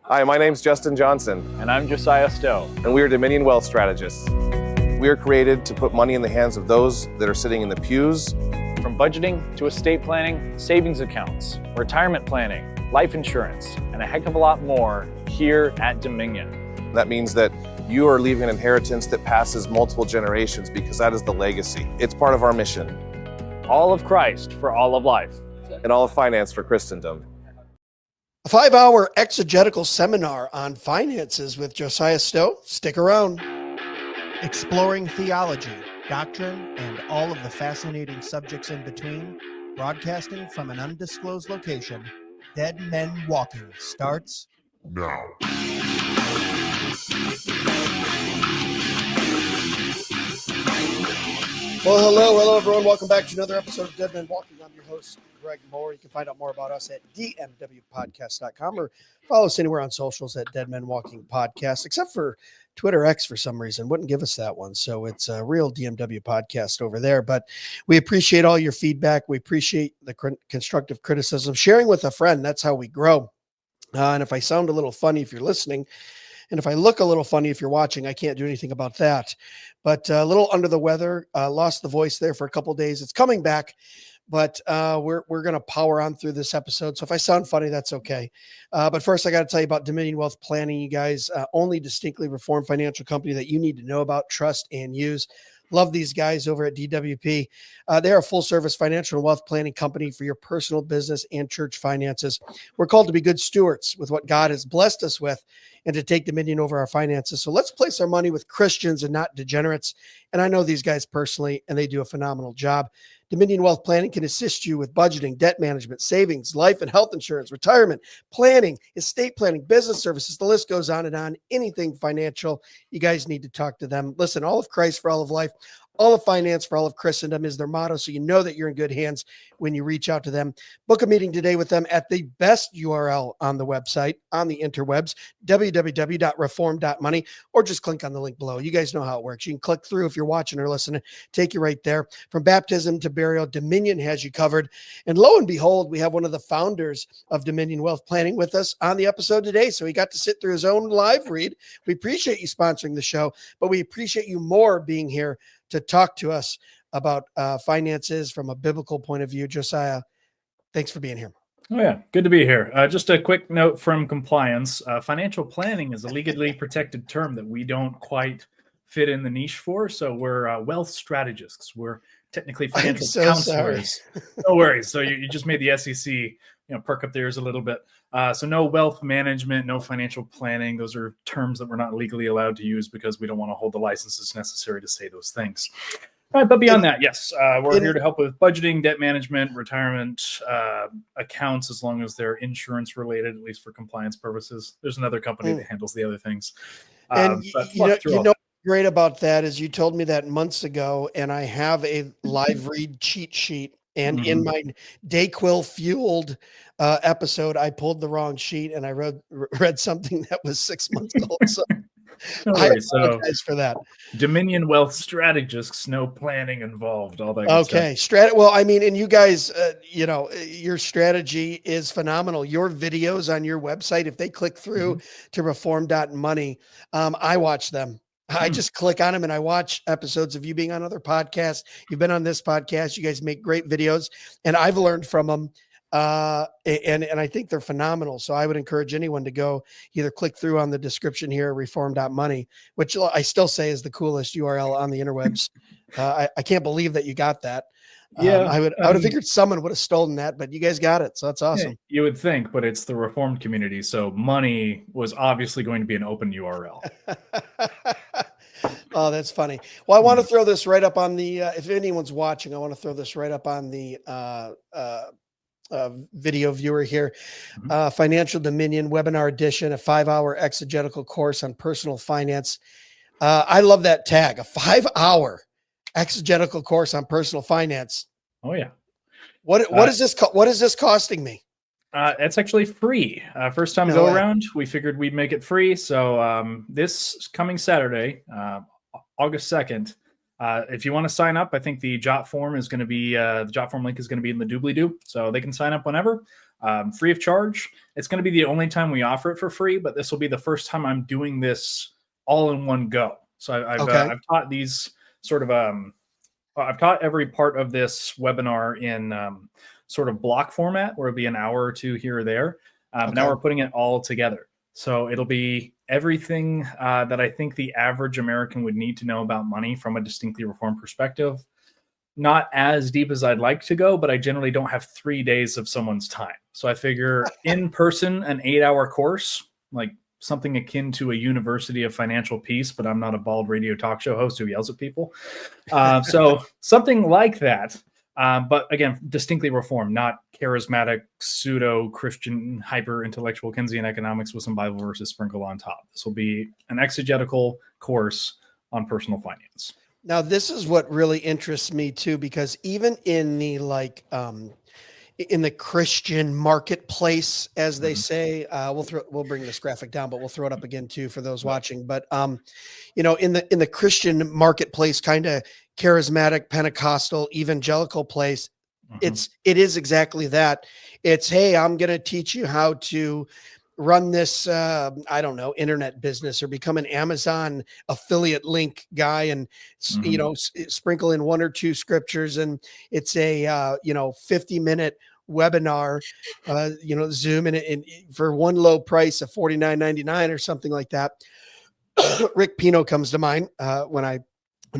Hi, my name's Justin Johnson. And I'm Josiah Stowe. And we are Dominion Wealth Strategists. We are created to put money in the hands of those that are sitting in the pews. From budgeting to estate planning, savings accounts, retirement planning, life insurance, and a heck of a lot more here at Dominion. That means that you are leaving an inheritance that passes multiple generations because that is the legacy. It's part of our mission. All of Christ for all of life. And all of finance for Christendom. A 5-hour exegetical seminar on finances with Josiah Stowe. Stick around. Exploring theology, doctrine, and all of the fascinating subjects in between, broadcasting from an undisclosed location, Dead Men Walking starts now. Well, hello, everyone. Welcome back to another episode of Dead Men Walking. I'm your host, Greg Moore. You can find out more about us at dmwpodcast.com or follow us anywhere on socials at Dead Men Walking Podcast, except for Twitter X for some reason. Wouldn't give us that one. So it's a real DMW podcast over there. But we appreciate all your feedback. We appreciate the constructive criticism. Sharing with a friend, that's how we grow. And if I sound a little funny if you're listening, and if I look a little funny if you're watching, I can't do anything about that. But a little under the weather, lost the voice there for a couple of days. It's coming back, but we're going to power on through this episode. So if I sound funny, that's okay. But first, I got to tell you about Dominion Wealth Planning, you guys. Only distinctly reformed financial company that you need to know about, trust, and use. Love these guys over at DWP. They're a full-service financial and wealth planning company for your personal business and church finances. We're called to be good stewards with what God has blessed us with and to take dominion over our finances. So let's place our money with Christians and not degenerates. And I know these guys personally, and they do a phenomenal job. Dominion Wealth Planning can assist you with budgeting, debt management, savings, life and health insurance, retirement, planning, estate planning, business services. The list goes on and on. Anything financial, you guys need to talk to them. Listen, all of Christ for all of life, all of finance for all of Christendom is their motto. So you know that you're in good hands when you reach out to them. Book a meeting today with them at the best URL on the website, on the interwebs, www.reform.money, or just click on the link below. You guys know how it works. You can click through if you're watching or listening, take you right there. From baptism to burial, Dominion has you covered. And lo and behold, we have one of the founders of Dominion Wealth Planning with us on the episode today. So he got to sit through his own live read. We appreciate you sponsoring the show, but we appreciate you more being here to talk to us about finances from a biblical point of view. Josiah, thanks for being here. Oh, yeah. Good to be here. Just a quick note from compliance. Financial planning is a legally protected term that we don't quite fit in the niche for. So we're wealth strategists. We're technically financial counselors. No worries. So you just made the SEC perk up their ears a little bit. So no wealth management, no financial planning. Those are terms that we're not legally allowed to use because we don't want to hold the licenses necessary to say those things. All right, but beyond that, yes, we're here to help with budgeting, debt management, retirement accounts, as long as they're insurance related, at least for compliance purposes. There's another company that handles the other things. And you know great about that is you told me that months ago, and I have a live read cheat sheet. And in my Dayquil fueled episode, I pulled the wrong sheet and I read something that was 6 months old. So I apologize for that. Dominion Wealth Strategists, no planning involved. All that. Okay. Well, I mean, and you guys, your strategy is phenomenal. Your videos on your website, if they click through to reform.money, I watch them. I just click on them and I watch episodes of you being on other podcasts. You've been on this podcast. You guys make great videos and I've learned from them. And I think they're phenomenal. So I would encourage anyone to go either click through on the description here, reform.money, which I still say is the coolest URL on the interwebs. I can't believe that you got that. Yeah, I would have figured someone would have stolen that, but you guys got it. So that's awesome. Yeah, you would think, but it's the Reformed community. So money was obviously going to be an open URL. Oh, that's funny. Well, I want to throw this right up on the, if anyone's watching, I want to throw this right up on the video viewer here. Financial Dominion Webinar Edition, a 5-hour exegetical course on personal finance. I love that tag, a 5-hour exegetical course on personal finance. Oh yeah. What is this? What is this costing me? It's actually free. First time go around, we figured we'd make it free. So this coming Saturday, August 2nd, If you want to sign up, I think the Jot form is going to be the Jot form link is going to be in the doobly-doo, so they can sign up whenever, free of charge. It's going to be the only time we offer it for free, but this will be the first time I'm doing this all in one go. So I've taught these sort of I've taught every part of this webinar in sort of block format, where it'll be an hour or two here or there. Now we're putting it all together. So it'll be everything that I think the average American would need to know about money from a distinctly reformed perspective. Not as deep as I'd like to go, but I generally don't have 3 days of someone's time. So I figure in person, an 8-hour course, like something akin to a University of Financial Peace, but I'm not a bald radio talk show host who yells at people. So something like that. But again, distinctly reformed, not charismatic, pseudo-Christian, hyper-intellectual Keynesian economics with some Bible verses sprinkled on top. This will be an exegetical course on personal finance. Now, this is what really interests me too, because even in the in the Christian marketplace, as they say, we'll bring this graphic down, but we'll throw it up again too for those watching. But in the Christian marketplace, kind of charismatic, Pentecostal, evangelical place, it is exactly that. It's, hey, I'm going to teach you how to run this, I don't know, internet business, or become an Amazon affiliate link guy, and sprinkle in 1 or 2 scriptures, and it's a 50-minute webinar, Zoom, and for one low price of $49.99 or something like that. Rick Pino comes to mind when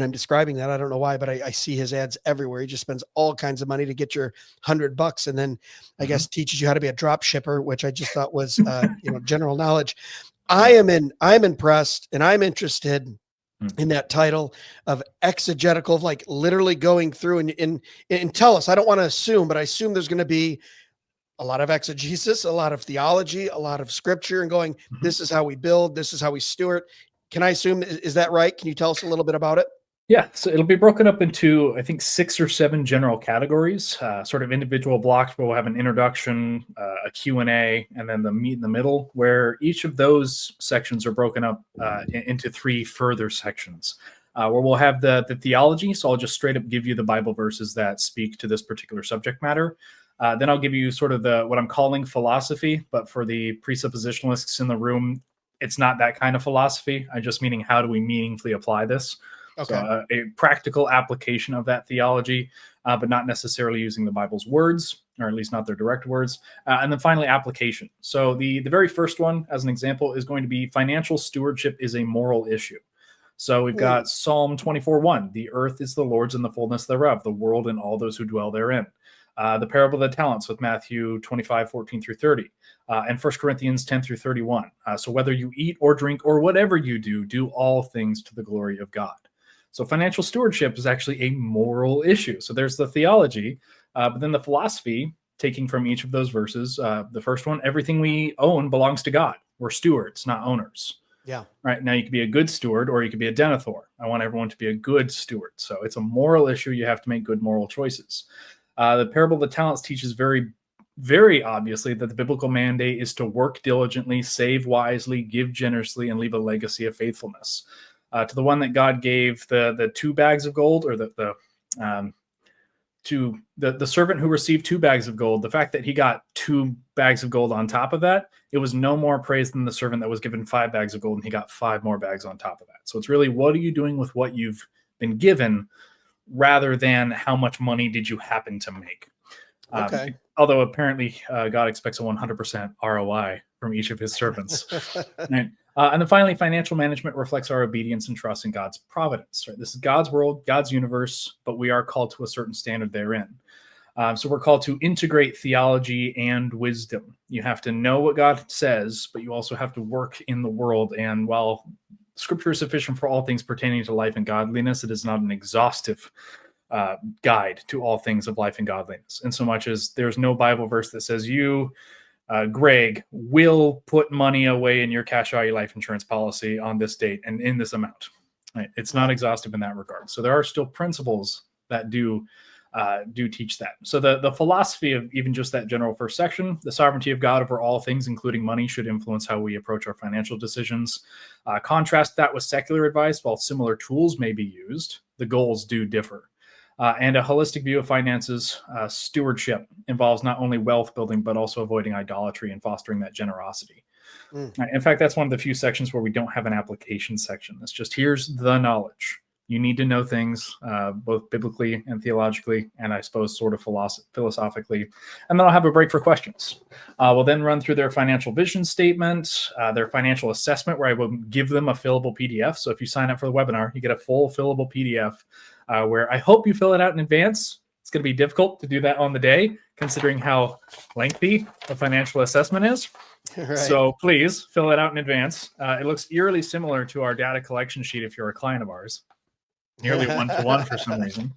I'm describing that. I don't know why, but I see his ads everywhere. He just spends all kinds of money to get your $100, and then I guess teaches you how to be a drop shipper, which I just thought was general knowledge. I'm impressed, and I'm interested in that title of exegetical, like literally going through and tell us. I don't want to assume, but I assume there's going to be a lot of exegesis, a lot of theology, a lot of scripture, and going, this is how we build, this is how we steward. Can I assume, is that right? Can you tell us a little bit about it? Yeah, so it'll be broken up into, I think, 6 or 7 general categories, sort of individual blocks where we'll have an introduction, a Q&A, and then the meat in the middle, where each of those sections are broken up into 3 further sections, where we'll have the theology. So I'll just straight up give you the Bible verses that speak to this particular subject matter. Then I'll give you sort of what I'm calling philosophy, but for the presuppositionalists in the room, it's not that kind of philosophy. I'm just meaning, how do we meaningfully apply this? Okay. So a practical application of that theology, but not necessarily using the Bible's words, or at least not their direct words. And then finally, application. So the very first one, as an example, is going to be financial stewardship is a moral issue. So we've got Psalm 24:1, the earth is the Lord's and the fullness thereof, the world and all those who dwell therein. The parable of the talents with Matthew 25:14 through 30, and 1 Corinthians 10 through 31. So whether you eat or drink or whatever you do all things to the glory of God. So financial stewardship is actually a moral issue. So there's the theology, but then the philosophy, taking from each of those verses. The first one, everything we own belongs to God. We're stewards, not owners. Yeah. Right. Now you could be a good steward, or you could be a denethor. I want everyone to be a good steward. So it's a moral issue. You have to make good moral choices. The parable of the talents teaches very, very obviously that the biblical mandate is to work diligently, save wisely, give generously, and leave a legacy of faithfulness. To the one that God gave the 2 bags of gold, or to the servant who received 2 bags of gold, the fact that he got 2 bags of gold on top of that, it was no more praise than the servant that was given 5 bags of gold and he got 5 more bags on top of that. So it's really, what are you doing with what you've been given, rather than how much money did you happen to make. Okay. Although apparently God expects a 100% ROI from each of his servants. Right? And then finally, financial management reflects our obedience and trust in God's providence. Right? This is God's world, God's universe, but we are called to a certain standard therein. So we're called to integrate theology and wisdom. You have to know what God says, but you also have to work in the world. And while Scripture is sufficient for all things pertaining to life and godliness, it is not an exhaustive guide to all things of life and godliness. In so much as there's no Bible verse that says you, Greg, will put money away in your cash value life insurance policy on this date and in this amount. Right? It's not exhaustive in that regard. So there are still principles that do do teach that. So the philosophy of even just that general first section, the sovereignty of God over all things, including money, should influence how we approach our financial decisions. Contrast that with secular advice. While similar tools may be used, the goals do differ. And a holistic view of finances, stewardship involves not only wealth building, but also avoiding idolatry and fostering that generosity. In fact, that's one of the few sections where we don't have an application section. It's just, here's the knowledge. You need to know things both biblically and theologically, and I suppose sort of philosophically. And then I'll have a break for questions. We'll then run through their financial vision statement, their financial assessment, where I will give them a fillable PDF. So if you sign up for the webinar, you get a full fillable PDF where I hope you fill it out in advance. It's going to be difficult to do that on the day, considering how lengthy the financial assessment is. Right. So please fill it out in advance. It looks eerily similar to our data collection sheet if you're a client of ours. Nearly 1-to-1 for some reason.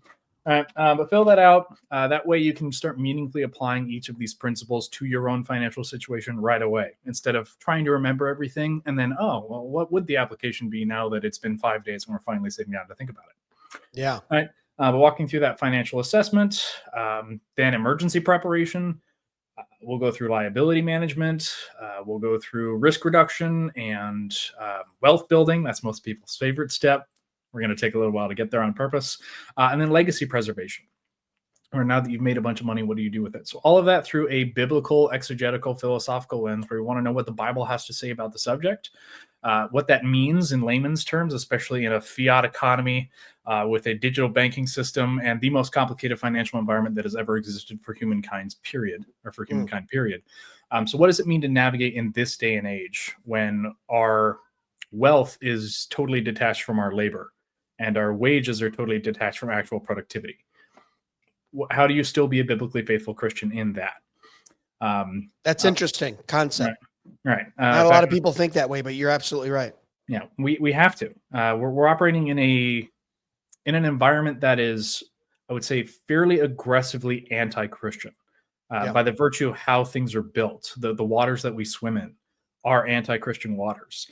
All right, but fill that out. That way you can start meaningfully applying each of these principles to your own financial situation right away, instead of trying to remember everything and then, oh, well, what would the application be now that it's been 5 days and we're finally sitting down to think about it? Yeah. All right, but walking through that financial assessment, then emergency preparation. We'll go through liability management. We'll go through risk reduction and wealth building. That's most people's favorite step. We're going to take a little while to get there on purpose. And then legacy preservation. Or now that you've made a bunch of money, what do you do with it? So all of that through a biblical, exegetical, philosophical lens, where we want to know what the Bible has to say about the subject, what that means in layman's terms, especially in a fiat economy with a digital banking system and the most complicated financial environment that has ever existed for humankind, period. So what does it mean to navigate in this day and age when our wealth is totally detached from our labor and our wages are totally detached from actual productivity? How do you still be a biblically faithful Christian in that? That's interesting concept. Right. Not a lot of people think that way, but you're absolutely right. Yeah, we have to. We're operating in an environment that is, I would say, fairly aggressively anti-Christian by the virtue of how things are built. The waters that we swim in are anti-Christian waters.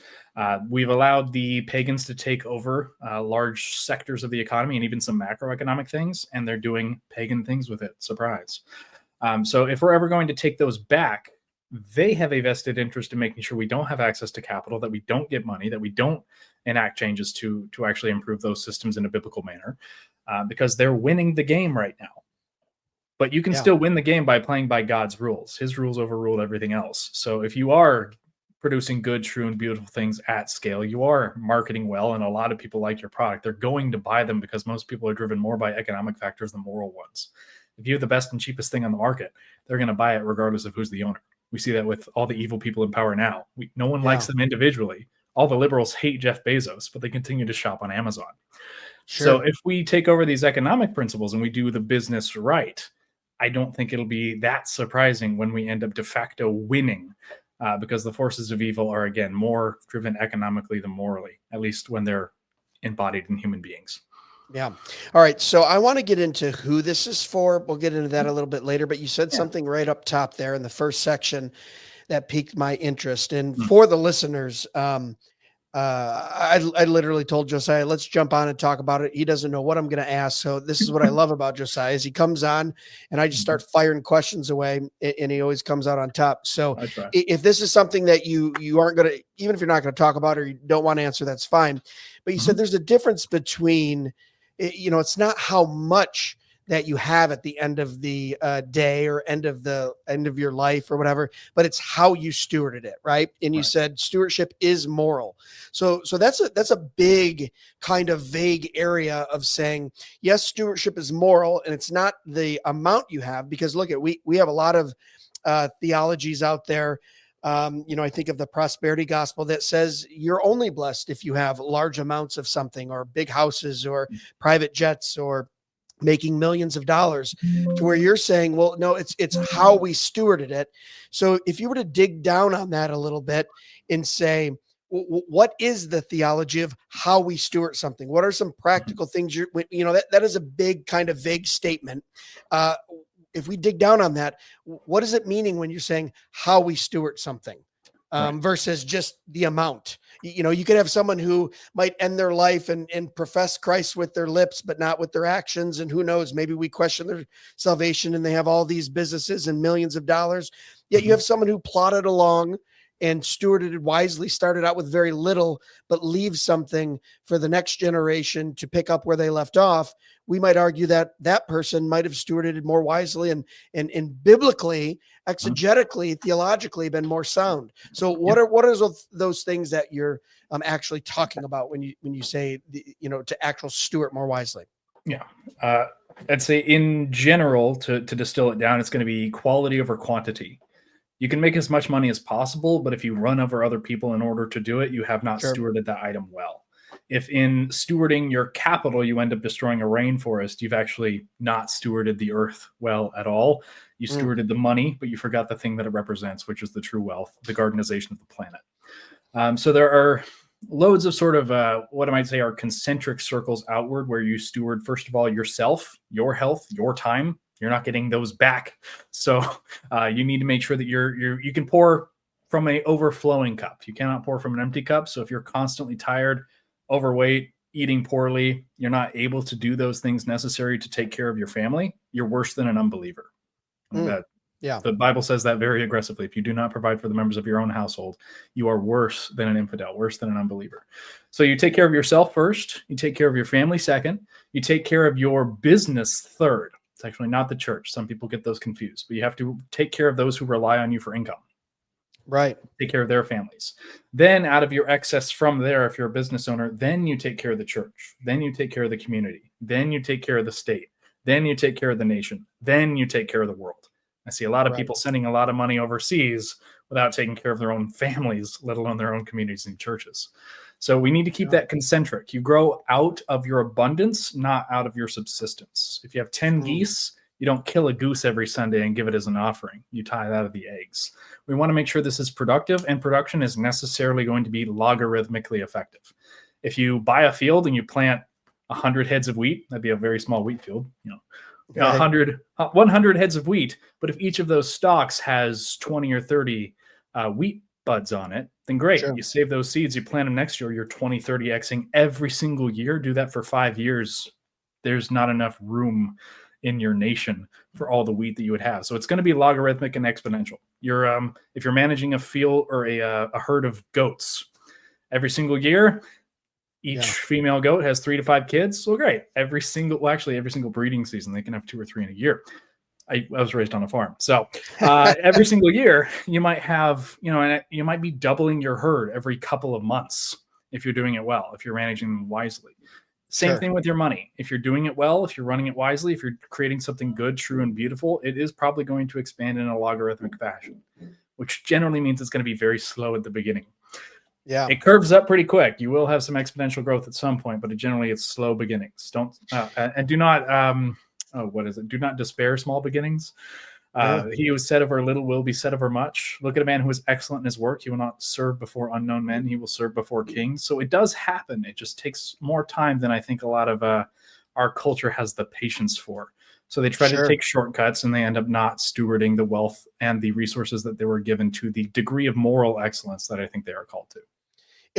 We've allowed the pagans to take over large sectors of the economy and even some macroeconomic things, and they're doing pagan things with it. Surprise. So if we're ever going to take those back, they have a vested interest in making sure we don't have access to capital, that we don't get money, that we don't enact changes to actually improve those systems in a biblical manner, because they're winning the game right now. But you can still win the game by playing by God's rules. His rules overrule everything else. So if you are producing good, true, and beautiful things at scale, you are marketing well, and a lot of people like your product, they're going to buy them because most people are driven more by economic factors than moral ones. If you have the best and cheapest thing on the market, they're going to buy it regardless of who's the owner. We see that with all the evil people in power now. No one likes them individually. All the liberals hate Jeff Bezos, but they continue to shop on Amazon. Sure. So if we take over these economic principles and we do the business right, I don't think it'll be that surprising when we end up de facto winning, because the forces of evil are, again, more driven economically than morally, at least when they're embodied in human beings. Yeah. All right. So I want to get into who this is for. We'll get into that a little bit later, but you said something right up top there in the first section that piqued my interest. And for the listeners, I literally told Josiah, let's jump on and talk about it. He doesn't know what I'm going to ask. So this is what I love about Josiah is he comes on and I just start firing questions away and he always comes out on top. So if this is something that you aren't going to, even if you're not going to talk about it or you don't want to answer, that's fine. But you said there's a difference between, it's not how much that you have at the end of the day or end of your life or whatever, but it's how you stewarded it, right? And you said stewardship is moral. So that's a big kind of vague area of saying, yes, stewardship is moral, and it's not the amount you have, because look at, we have a lot of theologies out there. I think of the prosperity gospel that says you're only blessed if you have large amounts of something, or big houses, or private jets, or making millions of dollars, to where you're saying, well, no, it's how we stewarded it. So if you were to dig down on that a little bit and say, what is the theology of how we steward something? What are some practical things that is a big kind of vague statement. If we dig down on that, what is it meaning when you're saying how we steward something versus just the amount? You could have someone who might end their life and profess Christ with their lips, but not with their actions. And who knows, maybe we question their salvation and they have all these businesses and millions of dollars. Yet you have someone who plodded along and stewarded it wisely, started out with very little, but leaves something for the next generation to pick up where they left off. We might argue that that person might have stewarded it more wisely and biblically, exegetically, theologically been more sound. So what are those things that you're actually talking about when you say to actual steward more wisely? Yeah. I'd say in general, to distill it down, it's going to be quality over quantity. You can make as much money as possible, but if you run over other people in order to do it, you have not stewarded that item well. If in stewarding your capital, you end up destroying a rainforest, you've actually not stewarded the earth well at all. You stewarded the money, but you forgot the thing that it represents, which is the true wealth, the gardenization of the planet. So there are loads of sort of what I might say are concentric circles outward where you steward, first of all, yourself, your health, your time. You're not getting those back. So you need to make sure that you can pour from an overflowing cup. You cannot pour from an empty cup. So if you're constantly tired, overweight, eating poorly, you're not able to do those things necessary to take care of your family, you're worse than an unbeliever. The Bible says that very aggressively. If you do not provide for the members of your own household, you are worse than an infidel, worse than an unbeliever. So you take care of yourself first. You take care of your family second. You take care of your business third. It's actually not the church. Some people get those confused, but you have to take care of those who rely on you for income. Right. Take care of their families. Then out of your excess from there, if you're a business owner, then you take care of the church. Then you take care of the community. Then you take care of the state. Then you take care of the nation. Then you take care of the world. I see a lot of people sending a lot of money overseas without taking care of their own families, let alone their own communities and churches. So we need to keep that concentric. You grow out of your abundance, not out of your subsistence. If you have 10 geese, you don't kill a goose every Sunday and give it as an offering. You tithe out of the eggs. We want to make sure this is productive, and production is necessarily going to be logarithmically effective. If you buy a field and you plant 100 heads of wheat, that'd be a very small wheat field, 100 heads of wheat, but if each of those stalks has 20 or 30 wheat buds on it, then great. You save those seeds, you plant them next year, you're 20, 30xing every single year. Do that for 5 years. There's not enough room in your nation for all the wheat that you would have. So it's going to be logarithmic and exponential. If you're managing a field or a herd of goats every single year, each female goat has 3 to 5 kids. So great. Every single breeding season, they can have 2 or 3 in a year. I was raised on a farm. So every single year you might have, and you might be doubling your herd every couple of months if you're doing it well, if you're managing them wisely. Same thing with your money. If you're doing it well, if you're running it wisely, if you're creating something good, true, and beautiful, it is probably going to expand in a logarithmic fashion, which generally means it's going to be very slow at the beginning. Yeah, it curves up pretty quick. You will have some exponential growth at some point, but generally it's slow beginnings. Do not do not despair small beginnings. He who is said over little will be said over much. Look at a man who is excellent in his work. He will not serve before unknown men. He will serve before kings. So it does happen. It just takes more time than I think a lot of our culture has the patience for. So they try to take shortcuts, and they end up not stewarding the wealth and the resources that they were given to the degree of moral excellence that I think they are called to.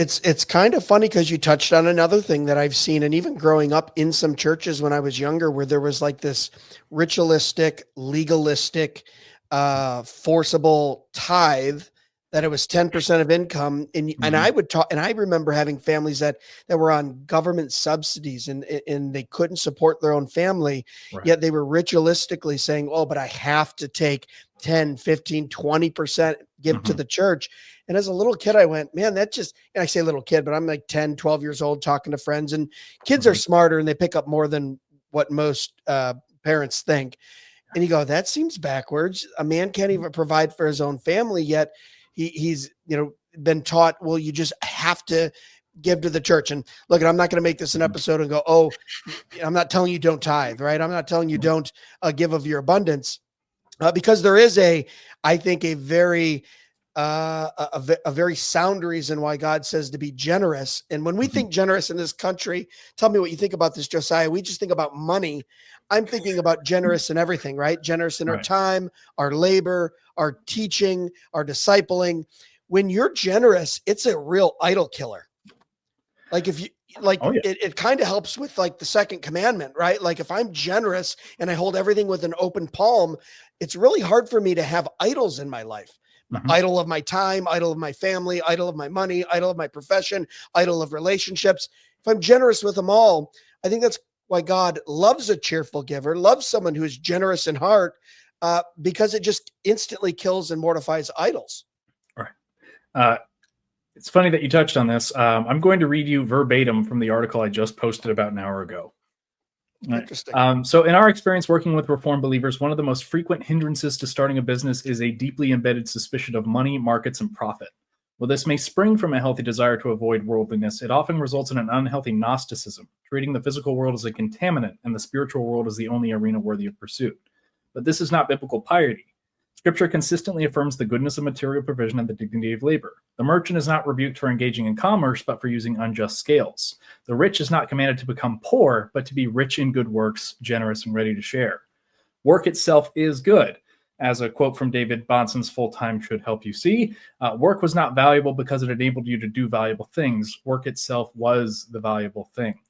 It's kind of funny because you touched on another thing that I've seen, and even growing up in some churches when I was younger, where there was like this ritualistic, legalistic, forcible tithe, that it was 10% of income. And I would talk, and I remember having families that were on government subsidies and they couldn't support their own family, yet they were ritualistically saying, oh, but I have to take 10, 15, 20%, give to the church. And as a little kid, I went, man, and I say little kid, but I'm like 10, 12 years old talking to friends, and kids are smarter and they pick up more than what most parents think. And you go, that seems backwards. A man can't even provide for his own family, yet he's been taught, well, you just have to give to the church. And look, I'm not going to make this an episode and go, oh, I'm not telling you don't tithe, right? I'm not telling you don't give of your abundance, because there is I think a very sound reason why God says to be generous. And when we think generous in this country, tell me what you think about this, Josiah. We just think about money. I'm thinking about generous in everything, right? Generous in our time, our labor, our teaching, our discipling. when you're generous, it's a real idol killer. Like if you like, Oh, yeah. it kind of helps with like the second commandment, right? Like if I'm generous and I hold everything with an open palm, it's really hard for me to have idols in my life. Mhm. Idol of my time, idol of my family, idol of my money, idol of my profession, idol of relationships. If I'm generous with them all, I think that's why God loves a cheerful giver, loves someone who is generous in heart, because it just instantly kills and mortifies idols. Right. It's funny that you touched on this. I'm going to read you verbatim from the article I just posted about an hour ago. Right. Interesting. So in our experience working with Reformed believers, one of the most frequent hindrances to starting a business is a deeply embedded suspicion of money, markets, and profit. While this may spring from a healthy desire to avoid worldliness, it often results in an unhealthy Gnosticism, treating the physical world as a contaminant and the spiritual world as the only arena worthy of pursuit. But this is not biblical piety. Scripture consistently affirms the goodness of material provision and the dignity of labor. The merchant is not rebuked for engaging in commerce, but for using unjust scales. The rich is not commanded to become poor, but to be rich in good works, generous and ready to share. Work itself is good. As a quote from David Bahnsen's Full Time Should Help You See, work was not valuable because it enabled you to do valuable things. Work itself was the valuable thing.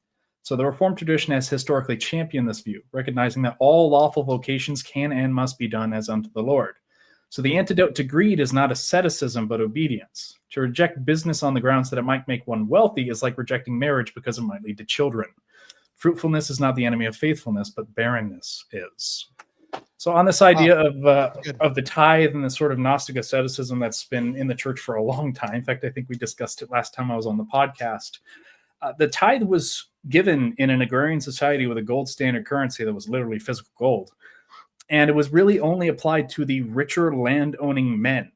So the Reformed tradition has historically championed this view, recognizing that all lawful vocations can and must be done as unto the Lord. So the antidote to greed is not asceticism, but obedience. To reject business on the grounds that it might make one wealthy is like rejecting marriage because it might lead to children. Fruitfulness is not the enemy of faithfulness, but barrenness is. So on this idea of the tithe and the sort of Gnostic asceticism that's been in the church for a long time, in fact, I think we discussed it last time I was on the podcast, the tithe was given in an agrarian society with a gold standard currency that was literally physical gold. And it was really only applied to the richer land-owning men.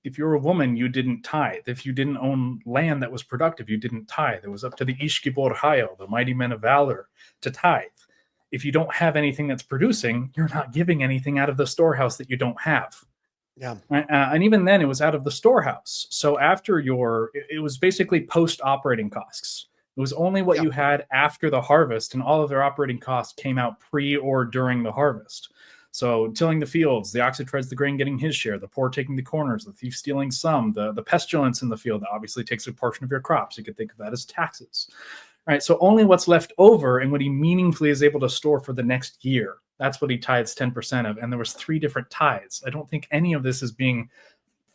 If you're a woman, you didn't tithe. If you didn't own land that was productive, you didn't tithe. It was up to the Ish Gibor Hayil, the mighty men of valor, to tithe. If you don't have anything that's producing, you're not giving anything out of the storehouse that you don't have. Yeah. And even then, it was out of the storehouse. So after it was basically post-operating costs. It was only what you had after the harvest, and all of their operating costs came out pre or during the harvest. So tilling the fields, the ox who treads the grain getting his share, the poor taking the corners, the thief stealing some, the pestilence in the field that obviously takes a portion of your crops. You could think of that as taxes. All right, so only what's left over and what he meaningfully is able to store for the next year. That's what he tithes 10% of. And there was 3 different tithes. I don't think any of this is being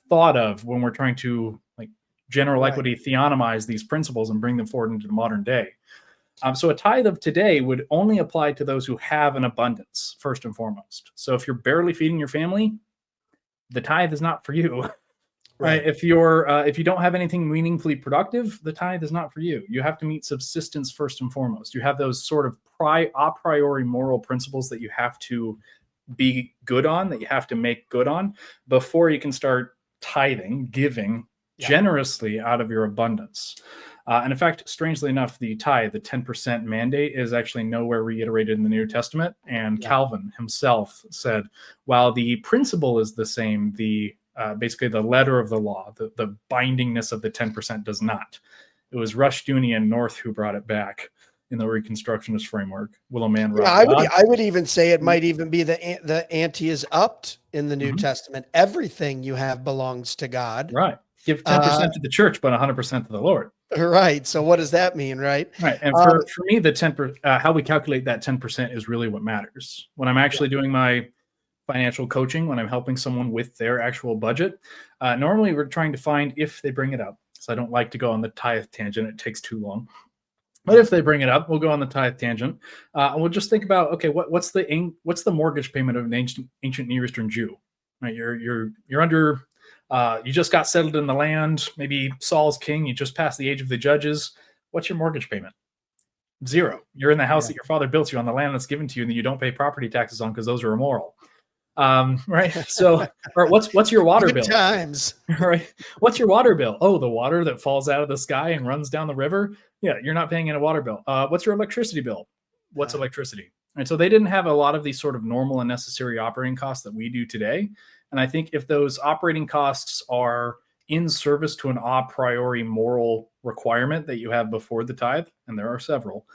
thought of when we're trying to like general equity theonomize these principles and bring them forward into the modern day. So a tithe of today would only apply to those who have an abundance, first and foremost. So if you're barely feeding your family, the tithe is not for you. Right. If you don't have anything meaningfully productive, the tithe is not for you. You have to meet subsistence first and foremost. You have those sort of a priori moral principles that you have to be good on, that you have to make good on before you can start tithing, giving generously out of your abundance. And in fact, strangely enough, the tithe, the 10% mandate, is actually nowhere reiterated in the New Testament. And Calvin himself said, while the principle is the same, basically the letter of the law, the bindingness of the 10% does not. It was Rushdoony and North who brought it back in the Reconstructionist framework. Will a man rob God? I would even say it might even be the ante is upped in the New Testament. Everything you have belongs to God. Right. Give 10% to the church, but 100% to the Lord. Right. So what does that mean, right? Right. And for me, the 10%, how we calculate that 10% is really what matters. When I'm actually doing my financial coaching, when I'm helping someone with their actual budget, normally we're trying to find if they bring it up. So I don't like to go on the tithe tangent. It takes too long. But if they bring it up, we'll go on the tithe tangent. And we'll just think about, okay, what's the mortgage payment of an ancient Near Eastern Jew? Right. You're under, you just got settled in the land. Maybe Saul's king. You just passed the age of the judges. What's your mortgage payment? 0. You're in the house that your father built you on the land that's given to you and that you don't pay property taxes on because those are immoral. Right. So, or what's your water bill? Times. Right. What's your water bill? Oh, the water that falls out of the sky and runs down the river. Yeah. You're not paying in a water bill. What's your electricity bill? What's electricity? And so they didn't have a lot of these sort of normal and necessary operating costs that we do today. And I think if those operating costs are in service to an a priori moral requirement that you have before the tithe, and there are several,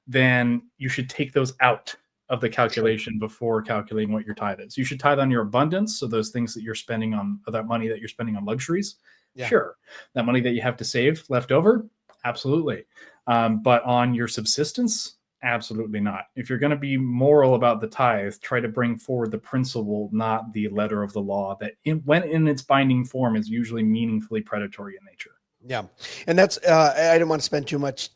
then you should take those out of the calculation before calculating what your tithe is. You should tithe on your abundance. So those things that you're spending on, that money that you're spending on luxuries. Yeah. Sure. That money that you have to save left over. Absolutely. But on your subsistence, absolutely not. If you're going to be moral about the tithe, try to bring forward the principle, not the letter of the law that when in its binding form is usually meaningfully predatory in nature. Yeah. And that's, I didn't want to spend too much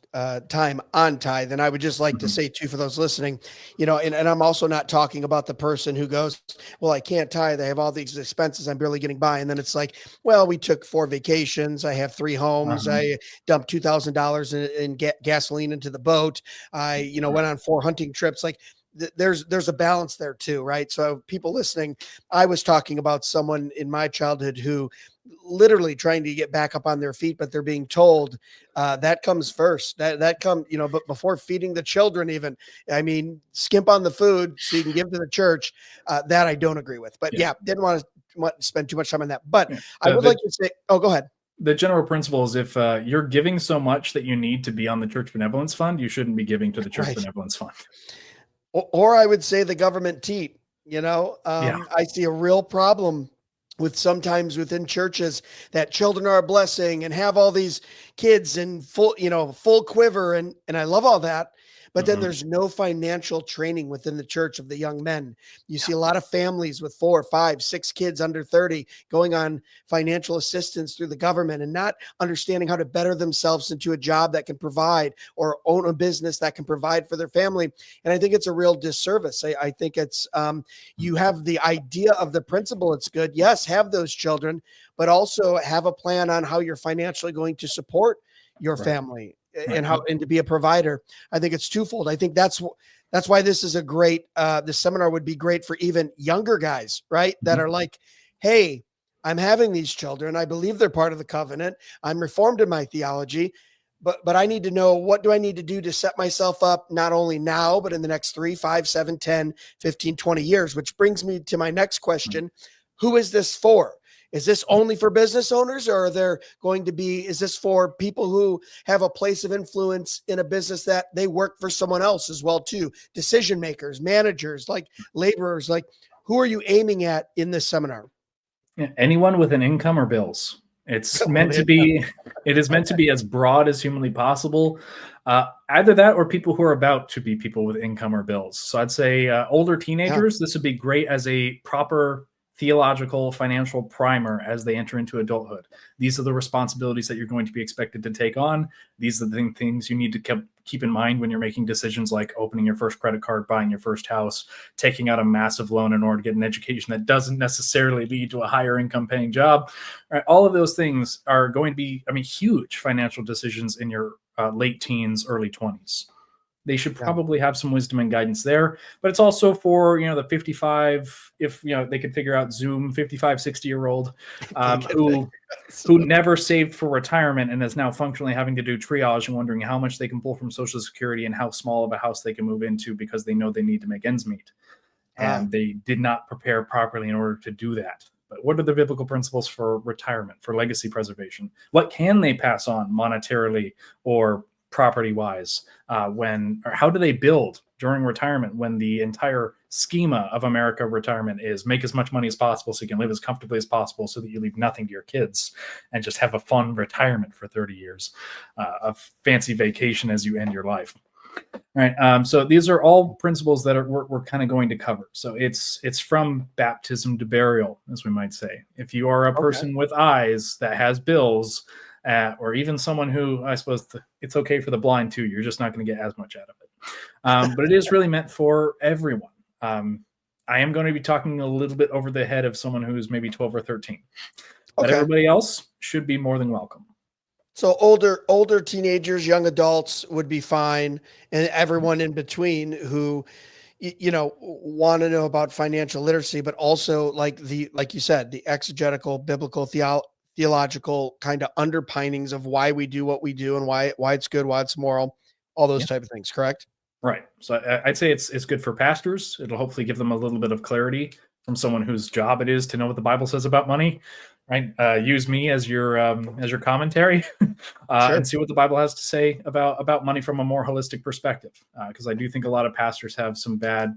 time on tithe. And I would just like to say too, for those listening, and I'm also not talking about the person who goes, well, I can't tithe. I have all these expenses. I'm barely getting by. And then it's like, well, we took 4 vacations. I have 3 homes. I dumped $2,000 in gasoline into the boat. I, went on 4 hunting trips. Like there's a balance there too. Right. So people listening, I was talking about someone in my childhood who literally trying to get back up on their feet, but they're being told that comes first. That come, but before feeding the children, even, I mean, skimp on the food so you can give to the church. That I don't agree with. But didn't want to spend too much time on that. But I would like to say, oh, go ahead. The general principle is if you're giving so much that you need to be on the church benevolence fund, you shouldn't be giving to the church benevolence fund. Or I would say the government teat. I see a real problem with sometimes within churches that children are a blessing and have all these kids in full quiver. And I love all that. But then there's no financial training within the church of the young men. You see a lot of families with 4, 5, 6 kids under 30 going on financial assistance through the government and not understanding how to better themselves into a job that can provide or own a business that can provide for their family. And I think it's a real disservice. I think it's you have the idea of the principle. It's good. Yes, have those children, but also have a plan on how you're financially going to support your family. And to be a provider. I think it's twofold. I think that's why this is a great, this seminar would be great for even younger guys, right? That are like, hey, I'm having these children. I believe they're part of the covenant. I'm reformed in my theology, but I need to know, what do I need to do to set myself up not only now, but in the next 3, 5, 7, 10, 15, 20 years, which brings me to my next question. Who is this for? Is this only for business owners, or is this for people who have a place of influence in a business that they work for someone else as well too? Decision makers, managers, like laborers, like who are you aiming at in this seminar? Anyone with an income or bills. It is meant to be as broad as humanly possible. Either that or people who are about to be people with income or bills. So I'd say older teenagers, this would be great as a proper theological financial primer as they enter into adulthood. These are the responsibilities that you're going to be expected to take on. These are the things you need to keep in mind when you're making decisions like opening your first credit card, buying your first house, taking out a massive loan in order to get an education that doesn't necessarily lead to a higher income paying job. Right? All of those things are going to be, huge financial decisions in your late teens, early 20s. They should probably have some wisdom and guidance there, but it's also for, the 55, if, they could figure out Zoom 55, 60-year-old who never saved for retirement and is now functionally having to do triage and wondering how much they can pull from Social Security and how small of a house they can move into because they know they need to make ends meet. And they did not prepare properly in order to do that. But what are the biblical principles for retirement, for legacy preservation? What can they pass on monetarily or property-wise, or how do they build during retirement when the entire schema of America retirement is make as much money as possible so you can live as comfortably as possible so that you leave nothing to your kids and just have a fun retirement for 30 years, a fancy vacation as you end your life. All right. So these are all principles that we're kind of going to cover. So it's from baptism to burial, as we might say. If you are a person with eyes that has bills, or even someone who, I suppose, it's okay for the blind too. You're just not going to get as much out of it. But it is really meant for everyone. I am going to be talking a little bit over the head of someone who's maybe 12 or 13. But everybody else should be more than welcome. So older teenagers, young adults would be fine, and everyone in between who, want to know about financial literacy, but also like you said, the exegetical, biblical, theological kind of underpinnings of why we do what we do and why it's good, why it's moral, all those type of things. Correct? Right. So I'd say it's good for pastors. It'll hopefully give them a little bit of clarity from someone whose job it is to know what the Bible says about money. right? Use me as your commentary, Sure. and see what the Bible has to say about money from a more holistic perspective. Because I do think a lot of pastors have some bad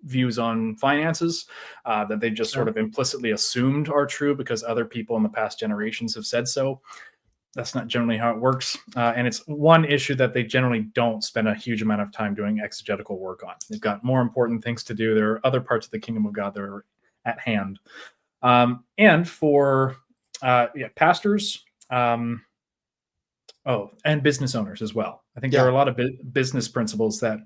views on finances that they just sort of implicitly assumed are true because other people in the past generations have said so. That's not generally how it works. And it's one issue that they generally don't spend a huge amount of time doing exegetical work on. They've got more important things to do. There are other parts of the kingdom of God that are at hand. And for pastors, and business owners as well. I think there are a lot of business principles that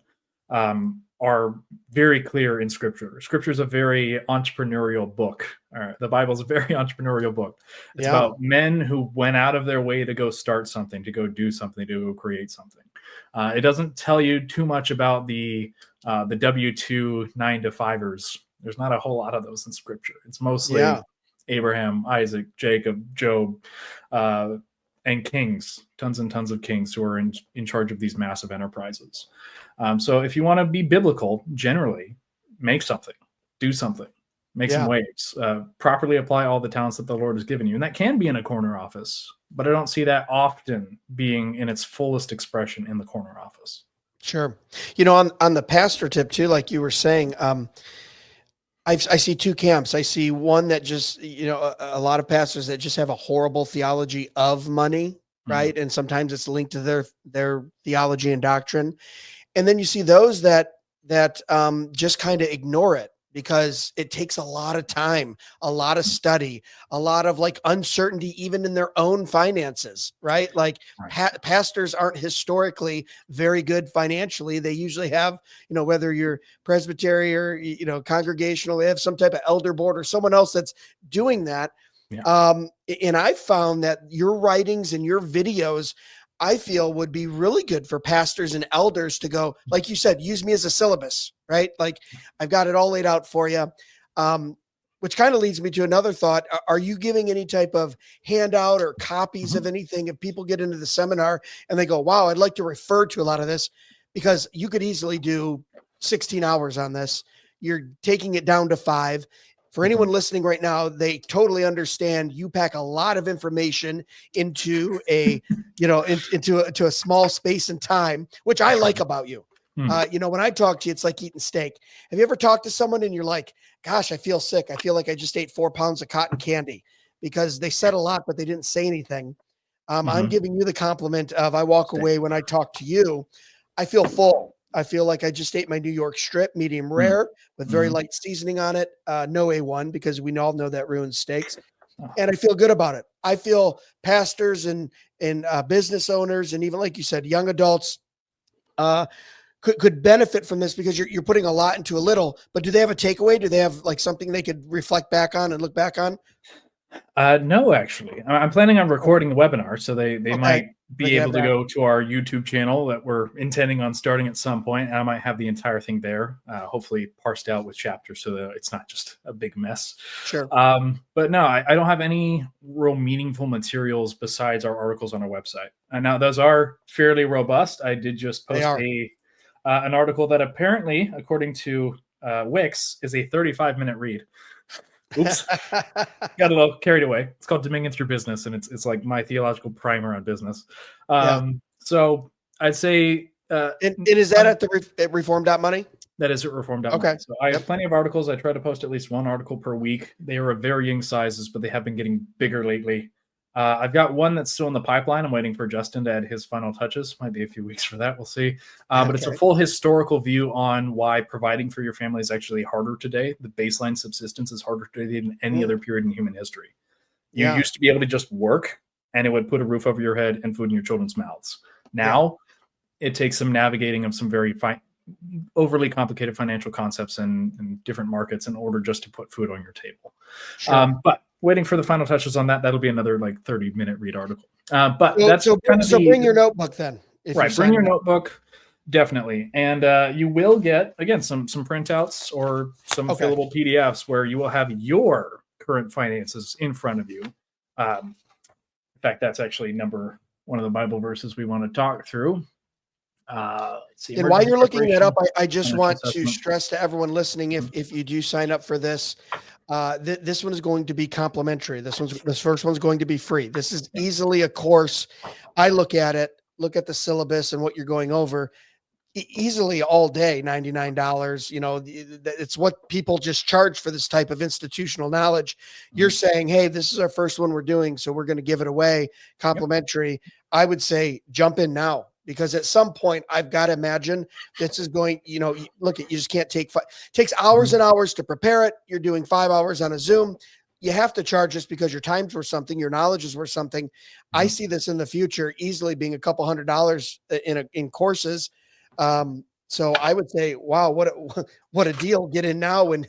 are very clear in Scripture. Scripture is a very entrepreneurial book. The Bible is a very entrepreneurial book. It's about men who went out of their way to go start something, to go do something, to go create something. It doesn't tell you too much about the W-2 9-to-5ers. There's not a whole lot of those in Scripture. It's mostly Abraham, Isaac, Jacob, Job, and kings, tons and tons of kings who are in charge of these massive enterprises. So if you want to be biblical, generally, make something, do something, make some waves, properly apply all the talents that the Lord has given you. And that can be in a corner office, but I don't see that often being in its fullest expression in the corner office. Sure. You know, on the pastor tip too, like you were saying, I see two camps. I see one that just, a lot of pastors that just have a horrible theology of money, right? And sometimes it's linked to their theology and doctrine. And then you see those that just kind of ignore it because it takes a lot of time, a lot of study, a lot of like uncertainty, even in their own finances, right? Like pastors aren't historically very good financially. They usually have, whether you're Presbyterian or, congregational, they have some type of elder board or someone else that's doing that. And I found that your writings and your videos, I feel, would be really good for pastors and elders to go, like you said, use me as a syllabus, right? Like I've got it all laid out for you. Which kind of leads me to another thought. Are you giving any type of handout or copies of anything if people get into the seminar and they go, wow, I'd like to refer to a lot of this, because you could easily do 16 hours on this. You're taking it down to 5. For anyone listening right now, they totally understand you pack a lot of information into into a small space and time, which I like about you. When I talk to you, it's like eating steak. Have you ever talked to someone and you're like, gosh, I feel sick. I feel like I just ate 4 pounds of cotton candy, because they said a lot, but they didn't say anything. I'm giving you the compliment of, I walk away when I talk to you, I feel full. I feel like I just ate my New York strip, medium rare, with very light seasoning on it. No A1, because we all know that ruins steaks. And I feel good about it. I feel pastors and business owners, and even, like you said, young adults could benefit from this, because you're putting a lot into a little. But do they have a takeaway? Do they have like something they could reflect back on and look back on? No, actually, I'm planning on recording the webinar, so they might be able to go to our YouTube channel that we're intending on starting at some point. And I might have the entire thing there, hopefully parsed out with chapters so that it's not just a big mess. Sure. But no, I don't have any real meaningful materials besides our articles on our website. And now those are fairly robust. I did just post an article that apparently, according to Wix, is a 35-minute read. Oops, got a little carried away. It's called Dominion Through Business, and it's like my theological primer on business. So I'd say, and is that at the reform.money? That is at reform.money. Okay. So I have plenty of articles. I try to post at least one article per week. They are of varying sizes, but they have been getting bigger lately. I've got one that's still in the pipeline. I'm waiting for Justin to add his final touches. Might be a few weeks for that. We'll see. But it's a full historical view on why providing for your family is actually harder today. The baseline subsistence is harder today than any other period in human history. You used to be able to just work, and it would put a roof over your head and food in your children's mouths. Now, it takes some navigating of some very overly complicated financial concepts and different markets in order just to put food on your table. Sure. But waiting for the final touches on that. That'll be another 30-minute read article. But bring your notebook then. Bring your notebook, definitely. And you will get, again, some printouts or some fillable PDFs where you will have your current finances in front of you. In fact, that's actually one of the Bible verses we want to talk through. Let's see, And while emergency you're looking that up, preparation, I just financial want to assessment. stress to everyone listening, Mhm. if you do sign up for this, this one is going to be complimentary. This first one's going to be free. This is Yeah. easily a course. I look at it, look at the syllabus and what you're going over. Easily all day, $99. It's what people just charge for this type of institutional knowledge. You're Mhm. saying, hey, this is our first one we're doing, so we're going to give it away Yep. complimentary. I would say jump in now, because at some point I've got to imagine this is going, look at, you just can't take takes hours Mhm. and hours to prepare it. You're doing 5 hours on a Zoom. You have to charge us because your time's worth something, your knowledge is worth something. I Mhm. see this in the future easily being a couple $100 in courses. So I would say, wow, what a deal. Get in now when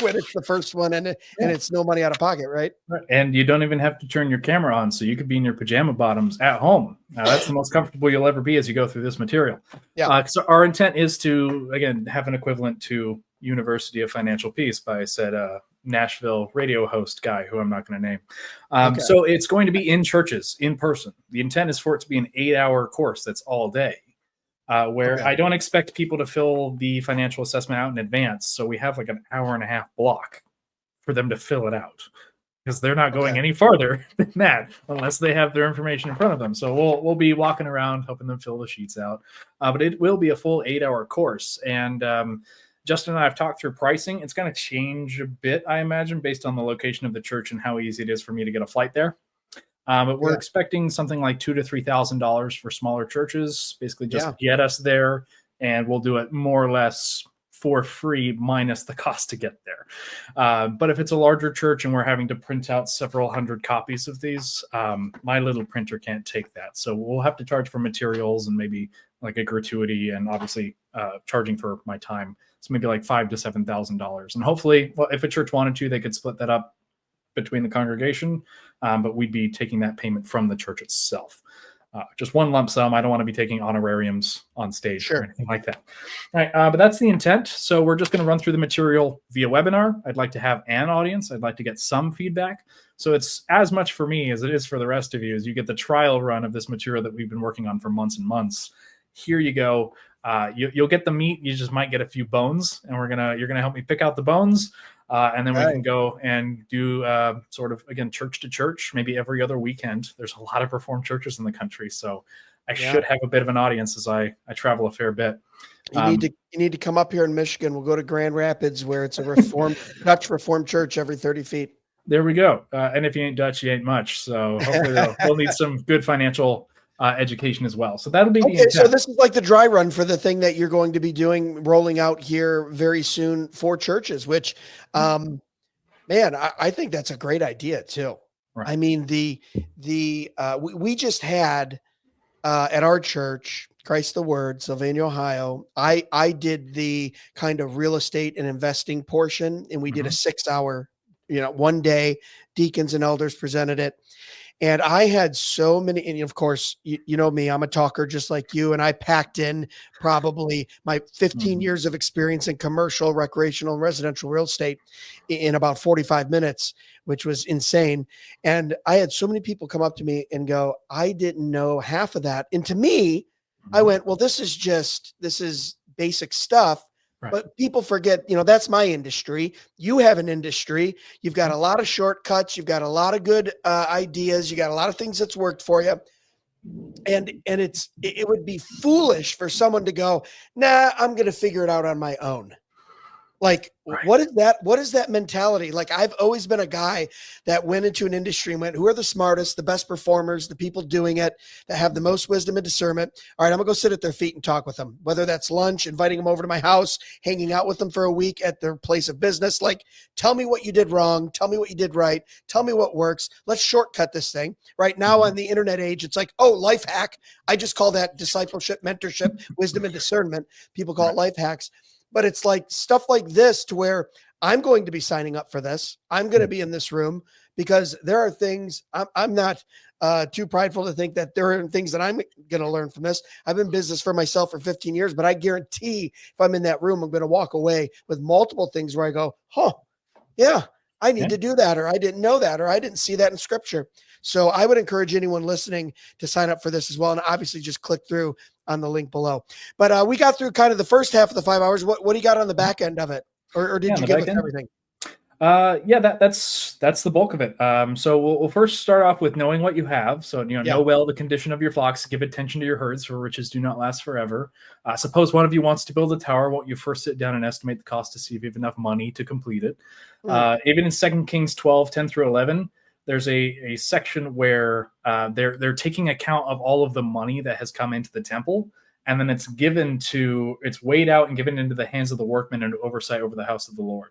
when it's the first one, and Yeah. it's no money out of pocket, right? Right. And you don't even have to turn your camera on, so you could be in your pajama bottoms at home. That's the most comfortable you'll ever be as you go through this material. Yeah. So our intent is to, again, have an equivalent to University of Financial Peace by said Nashville radio host guy who I'm not going to name. Okay. So it's going to be in churches, in person. The intent is for it to be an 8-hour course that's all day. Where Okay. I don't expect people to fill the financial assessment out in advance. So we have like an hour and a half block for them to fill it out, because they're not going Okay. any farther than that unless they have their information in front of them. So we'll be walking around helping them fill the sheets out. But it will be a full 8-hour course. And Justin and I have talked through pricing. It's going to change a bit, I imagine, based on the location of the church and how easy it is for me to get a flight there. But we're Yeah. expecting something like $2,000 to $3,000 for smaller churches, basically just Yeah. get us there, and we'll do it more or less for free minus the cost to get there. But if it's a larger church and we're having to print out several hundred copies of these, my little printer can't take that. So we'll have to charge for materials and maybe like a gratuity, and obviously charging for my time. So maybe like $5,000 to $7,000. And hopefully, well, if a church wanted to, they could split that up between the congregation, but we'd be taking that payment from the church itself. Just one lump sum. I don't want to be taking honorariums on stage Sure. or anything like that. All right, but that's the intent. So we're just going to run through the material via webinar. I'd like to have an audience. I'd like to get some feedback. So it's as much for me as it is for the rest of you, as you get the trial run of this material that we've been working on for months and months. Here you go. You'll get the meat. You just might get a few bones, and you're gonna help me pick out the bones. And then we can go and do sort of, again, church to church, maybe every other weekend. There's a lot of Reformed churches in the country, so I should have a bit of an audience as I travel a fair bit. You need to come up here in Michigan. We'll go to Grand Rapids, where it's a Dutch Reformed church every 30 feet. There we go. And if you ain't Dutch, you ain't much. So hopefully they'll need some good financial education as well. So that'll be the intent. So this is like the dry run for the thing that you're going to be doing, rolling out here very soon for churches, which, man, I think that's a great idea too. Right. I mean, we just had at our church, Christ the Word, Sylvania, Ohio. I did the kind of real estate and investing portion, and we did a 6-hour, one day. Deacons and elders presented it. And I had so many, and of course, you know me, I'm a talker just like you. And I packed in probably my 15 years of experience in commercial, recreational, and residential real estate in about 45 minutes, which was insane. And I had so many people come up to me and go, I didn't know half of that. And to me, I went, well, this is basic stuff. Right. But people forget, that's my industry. You have an industry. You've got a lot of shortcuts. You've got a lot of good ideas. You got a lot of things that's worked for you. And it would be foolish for someone to go, nah, I'm going to figure it out on my own. Like, Right. what is that mentality? Like, I've always been a guy that went into an industry and went, who are the smartest, the best performers, the people doing it, that have the most wisdom and discernment? All right, I'm gonna go sit at their feet and talk with them, whether that's lunch, inviting them over to my house, hanging out with them for a week at their place of business. Like, tell me what you did wrong. Tell me what you did right. Tell me what works. Let's shortcut this thing. Right now on the internet age, it's like, oh, life hack. I just call that discipleship, mentorship, wisdom, and discernment. People call it life hacks. But it's like stuff like this, to where I'm going to be signing up for this. I'm going to be in this room, because there are things I'm not too prideful to think that there are things that I'm going to learn from this. I've been in business for myself for 15 years, but I guarantee if I'm in that room, I'm going to walk away with multiple things where I go, yeah, I need to do that, or I didn't know that, or I didn't see that in scripture. So I would encourage anyone listening to sign up for this as well. And obviously just click through on the link below. But we got through kind of the first half of the 5 hours. What do you got on the back end of it? Or did you give us everything? That's the bulk of it. So we'll first start off with knowing what you have. So, know well the condition of your flocks, give attention to your herds, for riches do not last forever. Suppose one of you wants to build a tower. Won't you first sit down and estimate the cost to see if you have enough money to complete it? Even in 2 Kings 12, 10 through 11, there's a section where they're taking account of all of the money that has come into the temple. And then it's weighed out and given into the hands of the workmen and oversight over the house of the Lord.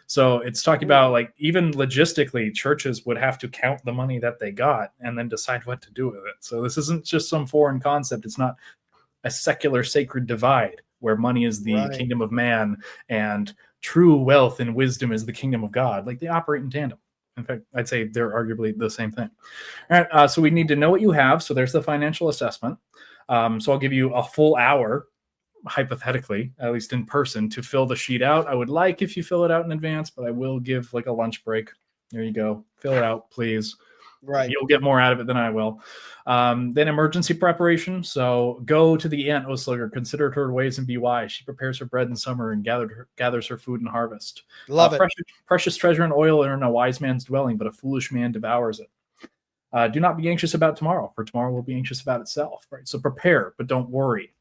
So it's talking about, like, even logistically, churches would have to count the money that they got and then decide what to do with it. So this isn't just some foreign concept. It's not a secular sacred divide where money is the kingdom of man and true wealth and wisdom is the kingdom of God. Like, they operate in tandem. In fact, I'd say they're arguably the same thing. All right, so we need to know what you have. So there's the financial assessment. So I'll give you a full hour, hypothetically, at least in person, to fill the sheet out. I would like if you fill it out in advance, but I will give like a lunch break. There you go. Fill it out, please. Right. You'll get more out of it than I will. Then emergency preparation. So go to the ant, O sluggard, consider her ways and be wise. She prepares her bread in summer and gathers her food in harvest. Love it. Precious treasure and oil are in a wise man's dwelling, but a foolish man devours it. Do not be anxious about tomorrow, for tomorrow will be anxious about itself. Right. So prepare, but don't worry.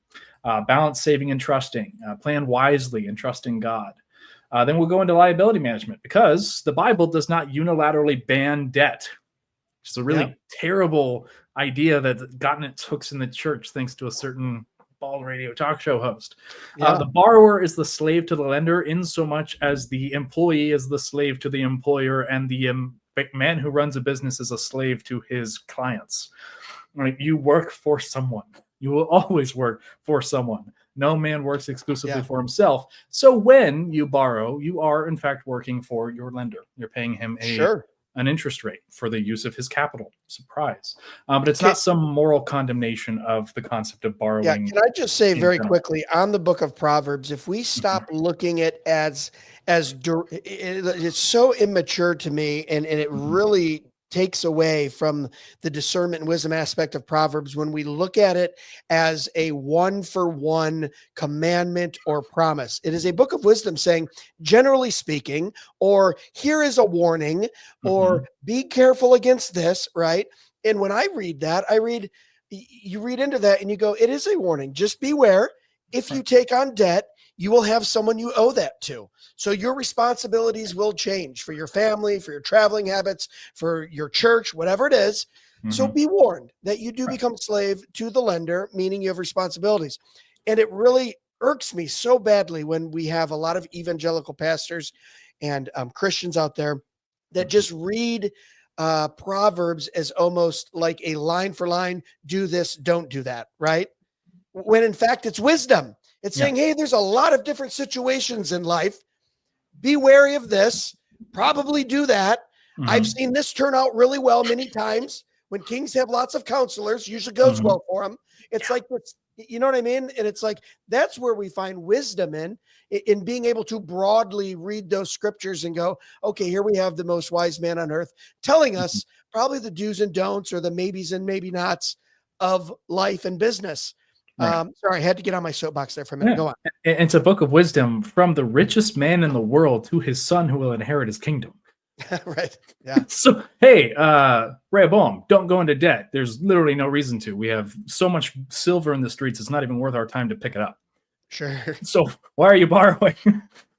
Balance saving and trusting. Plan wisely and trust in God. Then we'll go into liability management, because the Bible does not unilaterally ban debt. It's a really terrible idea that's gotten its hooks in the church thanks to a certain bald radio talk show host. The borrower is the slave to the lender, in so much as the employee is the slave to the employer, and the man who runs a business is a slave to his clients. Right? You work for someone. You will always work for someone. No man works exclusively for himself. So when you borrow, you are in fact working for your lender. You're paying him an interest rate for the use of his capital. Surprise. But it's not some moral condemnation of the concept of borrowing. Yeah, can I just say very quickly on the book of Proverbs, if we stop looking at it's so immature to me, and it really takes away from the discernment and wisdom aspect of Proverbs when we look at it as a one-for-one commandment or promise. It is a book of wisdom saying, generally speaking, or here is a warning, or be careful against this, right? And when I read that, you read into that and you go, it is a warning. Just beware. If you take on debt, you will have someone you owe that to. So your responsibilities will change for your family, for your traveling habits, for your church, whatever it is. So be warned that you do become slave to the lender, meaning you have responsibilities. And it really irks me so badly when we have a lot of evangelical pastors and Christians out there that just read Proverbs as almost like a line for line, do this, don't do that, right? When in fact it's wisdom. It's saying, hey, there's a lot of different situations in life. Be wary of this. Probably do that. I've seen this turn out really well many times. When kings have lots of counselors, usually goes well for them. It's like, you know what I mean? And it's like, that's where we find wisdom in being able to broadly read those scriptures and go, okay, here we have the most wise man on earth telling us probably the do's and don'ts, or the maybes and maybe nots of life and business. Sorry, I had to get on my soapbox there for a minute. Go on. It's a book of wisdom from the richest man in the world to his son who will inherit his kingdom. Right. Yeah. So, hey, Rehoboam, don't go into debt. There's literally no reason to. We have so much silver in the streets, it's not even worth our time to pick it up. Sure. So why are you borrowing?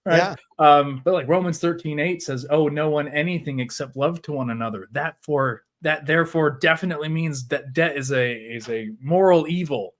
Right? Yeah. But like Romans 13:8 says, owe no one anything except love to one another. That therefore definitely means that debt is a moral evil.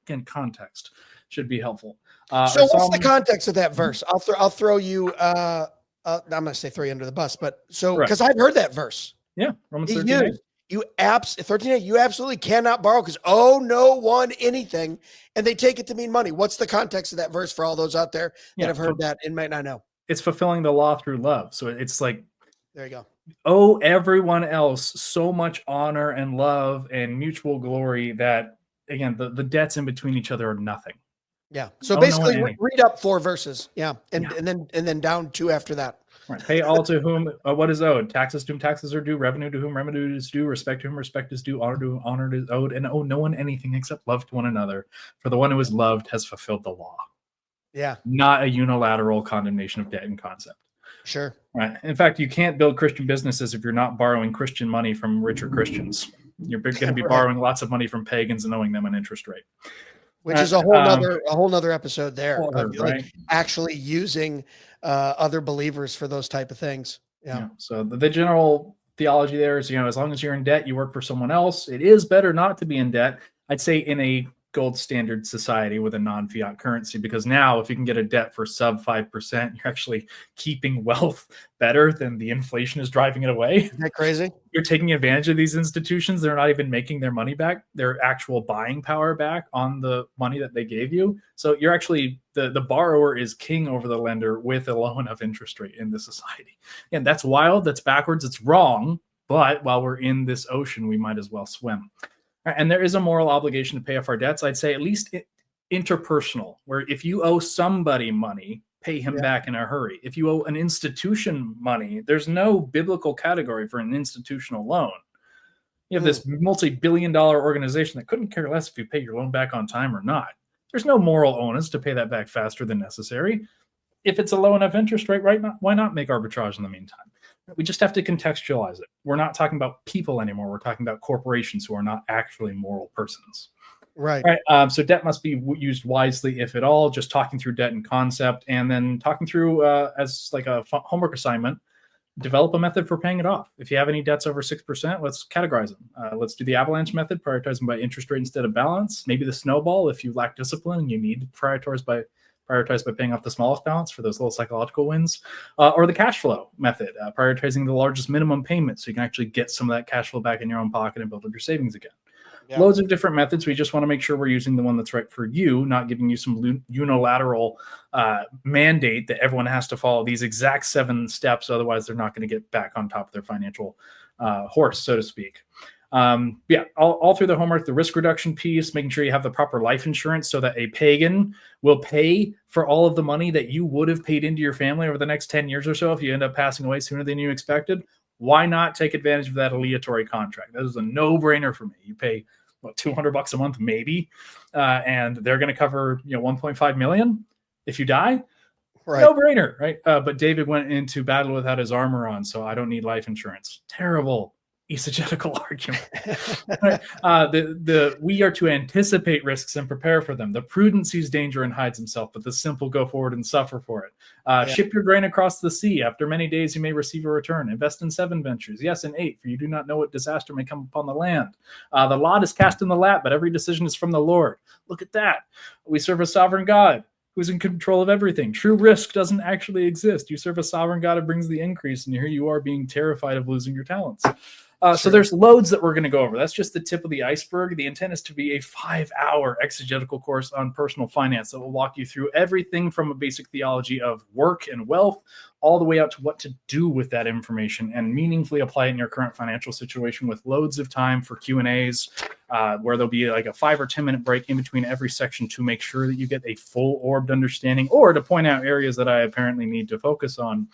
Again, context should be helpful. So what's the context of that verse? I'll throw you. I'm going to say throw you under the bus, but so because I've heard that verse. Yeah, Romans 13:8. 13:8. You absolutely cannot borrow because owe no one anything, and they take it to mean money. What's the context of that verse for all those out there that have heard that and might not know? It's fulfilling the law through love. So it's like, there you go. Owe everyone else so much honor and love and mutual glory that, again, the debts in between each other are nothing. Yeah. So basically read up 4 verses. Yeah. And then down 2 after that. Right. Pay all to whom what is owed. Taxes to whom taxes are due. Revenue to whom revenue is due. Respect to whom respect is due. Honor to whom honor is owed. And owe no one anything except love to one another. For the one who is loved has fulfilled the law. Yeah, Not a unilateral condemnation of debt in concept. sure. Right. In fact, you can't build Christian businesses if you're not borrowing Christian money from richer Christians. You're going to be Right. borrowing lots of money from pagans and owing them an interest rate. Which is a whole nother episode there. Of, right. like, actually using other believers for those type of things. Yeah. So the general theology there is, as long as you're in debt, you work for someone else. It is better not to be in debt. I'd say in a gold standard society with a non-fiat currency, because now if you can get a debt for sub 5%, you're actually keeping wealth better than the inflation is driving it away. Isn't that crazy? You're taking advantage of these institutions. They're not even making their money back, their actual buying power back on the money that they gave you. So you're actually, the borrower is king over the lender with a low enough interest rate in the society. And that's wild. That's backwards. It's wrong. But while we're in this ocean, we might as well swim. And there is a moral obligation to pay off our debts. I'd say at least interpersonal, where if you owe somebody money, pay him back in a hurry. If you owe an institution money, there's no biblical category for an institutional loan. You have this multi-billion-dollar organization that couldn't care less if you pay your loan back on time or not. There's no moral onus to pay that back faster than necessary. If it's a low enough interest rate, right? Why not make arbitrage in the meantime? We just have to contextualize it. We're not talking about people anymore. We're talking about corporations who are not actually moral persons. Right. So debt must be used wisely, if at all. Just talking through debt and concept, and then talking through as like a homework assignment. Develop a method for paying it off. If you have any debts over 6%, let's categorize them. Let's do the avalanche method, prioritize them by interest rate instead of balance. Maybe the snowball, if you lack discipline and you need to prioritize by paying off the smallest balance for those little psychological wins, or the cash flow method, prioritizing the largest minimum payment so you can actually get some of that cash flow back in your own pocket and build up your savings again. Yeah. Loads of different methods. We just want to make sure we're using the one that's right for you, not giving you some unilateral mandate that everyone has to follow these exact 7 steps. Otherwise, they're not going to get back on top of their financial horse, so to speak. All through the homework, the risk reduction piece, making sure you have the proper life insurance so that a pagan will pay for all of the money that you would have paid into your family over the next 10 years or so if you end up passing away sooner than you expected. Why not take advantage of that aleatory contract? That is a no-brainer for me. You pay $200 a month, maybe, and they're going to cover $1.5 million if you die. Right. No-brainer, right? But David went into battle without his armor on, so I don't need life insurance. Terrible exegetical argument. Right? We are to anticipate risks and prepare for them. The prudent sees danger and hides himself, but the simple go forward and suffer for it. Ship your grain across the sea. After many days, you may receive a return. Invest in 7 ventures. Yes, in 8, for you do not know what disaster may come upon the land. The lot is cast in the lap, but every decision is from the Lord. Look at that. We serve a sovereign God who's in control of everything. True risk doesn't actually exist. You serve a sovereign God who brings the increase, and here you are being terrified of losing your talents. So there's loads that we're going to go over. That's just the tip of the iceberg. The intent is to be a 5-hour exegetical course on personal finance that will walk you through everything from a basic theology of work and wealth all the way out to what to do with that information and meaningfully apply it in your current financial situation, with loads of time for Q&As, where there'll be like a 5 or 10 minute break in between every section to make sure that you get a full orbed understanding, or to point out areas that I apparently need to focus on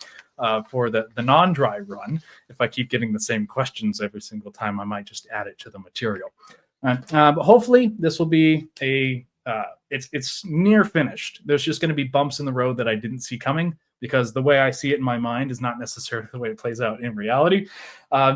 for the non-dry run. If I keep getting the same questions every single time, I might just add it to the material. But hopefully this will be it's near finished. There's just going to be bumps in the road that I didn't see coming, because the way I see it in my mind is not necessarily the way it plays out in reality.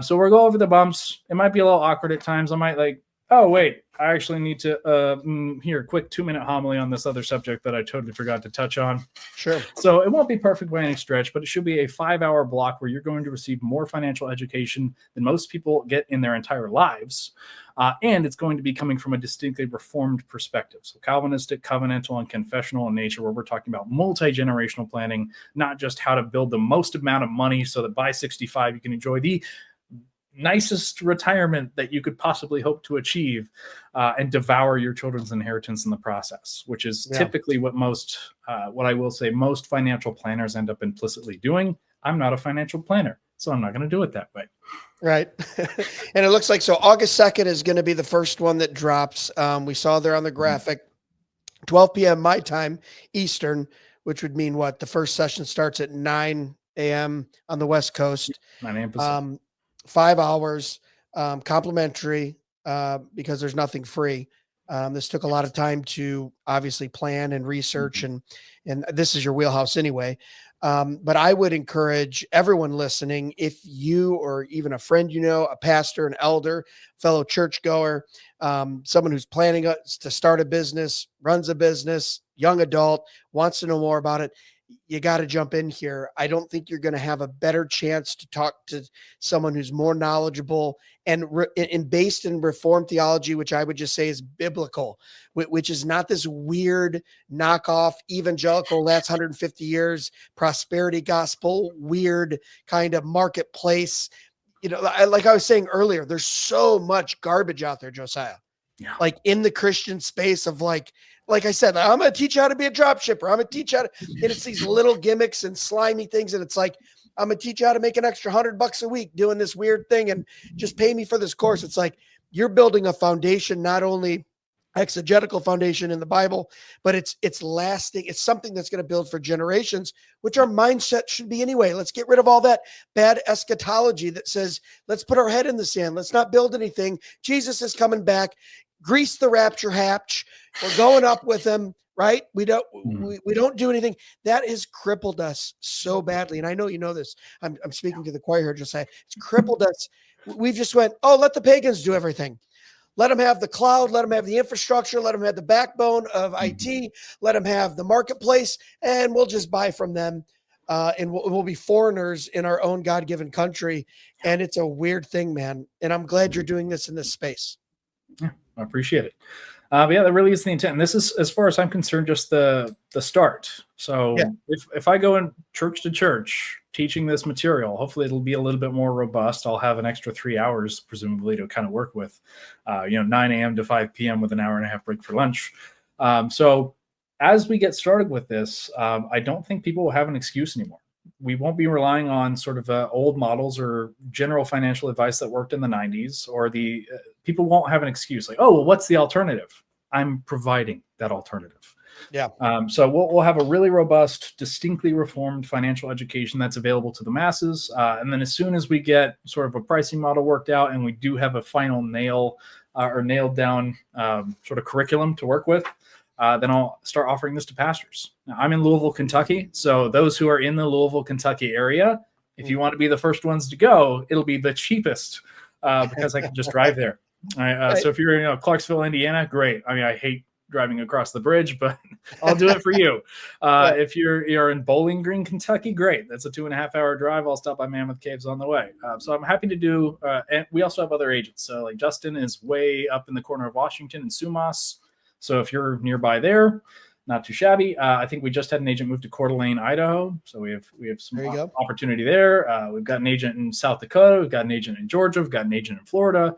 So we'll go over the bumps. It might be a little awkward at times. I might oh, wait, I actually need to, here, quick 2-minute homily on this other subject that I totally forgot to touch on. Sure. So it won't be perfect by any stretch, but it should be a 5-hour block where you're going to receive more financial education than most people get in their entire lives. And it's going to be coming from a distinctly reformed perspective. So Calvinistic, covenantal, and confessional in nature, where we're talking about multi-generational planning, not just how to build the most amount of money so that by 65 you can enjoy the nicest retirement that you could possibly hope to achieve, and devour your children's inheritance in the process, which is typically what what I will say most financial planners end up implicitly doing. I'm not a financial planner, so I'm not going to do it that way. Right. And it looks like, so August 2nd is going to be the first one that drops. We saw there on the graphic, 12 p.m. my time, Eastern, which would mean what? The first session starts at 9 a.m. on the West Coast. 9 a.m. Pacific. 5 hours, complimentary, because there's nothing free. This took a lot of time to obviously plan and research, and this is your wheelhouse anyway. But I would encourage everyone listening, if you or even a friend, a pastor, an elder, fellow churchgoer, someone who's planning to start a business, runs a business, young adult, wants to know more about it, you got to jump in here. I don't think you're going to have a better chance to talk to someone who's more knowledgeable and based in Reformed theology, which I would just say is biblical, which is not this weird knockoff evangelical last 150 years prosperity gospel, weird kind of marketplace. Like I was saying earlier, there's so much garbage out there, Josiah. Yeah. Like in the Christian space of like I said, I'm going to teach you how to be a drop shipper. I'm going to teach you how to, and it's these little gimmicks and slimy things. And it's like, I'm going to teach you how to make an extra $100 a week doing this weird thing and just pay me for this course. It's like you're building a foundation, not only exegetical foundation in the Bible, but it's lasting. It's something that's going to build for generations, which our mindset should be anyway. Let's get rid of all that bad eschatology that says, let's put our head in the sand. Let's not build anything. Jesus is coming back. Grease the rapture hatch. We're going up with him, right? We don't do anything. That has crippled us so badly. And I know you know this. I'm speaking to the choir here, Josiah. It's crippled us. We've just went, let the pagans do everything. Let them have the cloud. Let them have the infrastructure. Let them have the backbone of IT. Let them have the marketplace, and we'll just buy from them. And we'll be foreigners in our own God-given country. And it's a weird thing, man. And I'm glad you're doing this in this space. Yeah, I appreciate it. But yeah, that really is the intent. And this is, as far as I'm concerned, just the start. So if I go in church to church teaching this material, hopefully it'll be a little bit more robust. I'll have an extra 3 hours, presumably, to kind of work with, 9 a.m. to 5 p.m. with an hour and a half break for lunch. So as we get started with this, I don't think people will have an excuse anymore. We won't be relying on sort of old models or general financial advice that worked in the 90s, or the people won't have an excuse like, oh, well, what's the alternative? I'm providing that alternative. Yeah. So we'll have a really robust, distinctly reformed financial education that's available to the masses. And then as soon as we get sort of a pricing model worked out and we do have a final nailed down sort of curriculum to work with, then I'll start offering this to pastors. Now, I'm in Louisville, Kentucky. So those who are in the Louisville, Kentucky area, if you want to be the first ones to go, it'll be the cheapest because I can just drive there. All right. Right. So if you're in Clarksville, Indiana, great. I mean, I hate driving across the bridge, but I'll do it for you. Right. If you're in Bowling Green, Kentucky, great. That's a 2.5 hour drive. I'll stop by Mammoth Caves on the way. So I'm happy to do, and we also have other agents. So like Justin is way up in the corner of Washington in Sumas. So if you're nearby there, not too shabby. I think we just had an agent move to Coeur d'Alene, Idaho. So we have some opportunity there. We've got an agent in South Dakota. We've got an agent in Georgia. We've got an agent in Florida.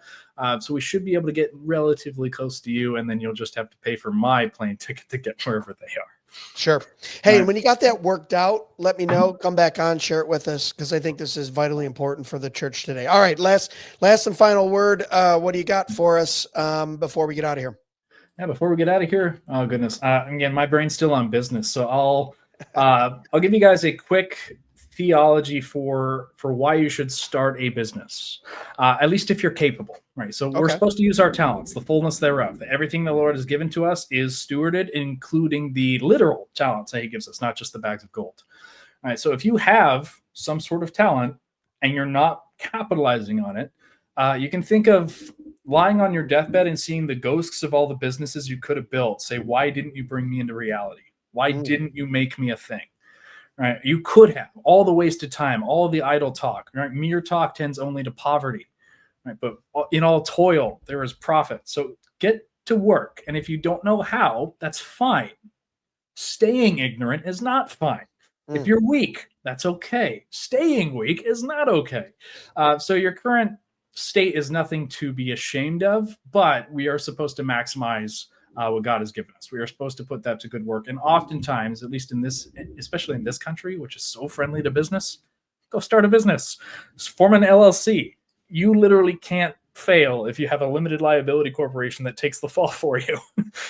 So we should be able to get relatively close to you, and then you'll just have to pay for my plane ticket to get wherever they are. Sure. Hey, and when you got that worked out, let me know. Come back on, share it with us, because I think this is vitally important for the church today. All right, last and final word. What do you got for us before we get out of here? Yeah, before we get out of here, oh goodness, again, my brain's still on business, so I'll give you guys a quick theology for why you should start a business, at least if you're capable, right? So we're supposed to use our talents, the fullness thereof. Everything the Lord has given to us is stewarded, including the literal talents that He gives us, not just the bags of gold. All right, so if you have some sort of talent and you're not capitalizing on it, you can think of lying on your deathbed and seeing the ghosts of all the businesses you could have built. Say, why didn't you bring me into reality? Why didn't you make me a thing? Right? You could have. All the wasted time, all the idle talk. Right? Mere talk tends only to poverty. Right? But in all toil, there is profit. So get to work. And if you don't know how, that's fine. Staying ignorant is not fine. If you're weak, that's okay. Staying weak is not okay. So your current state is nothing to be ashamed of, but we are supposed to maximize what God has given us. We are supposed to put that to good work. And oftentimes, at least in this, especially in this country, which is so friendly to business, go start a business, form an LLC. You literally can't fail if you have a limited liability corporation that takes the fall for you.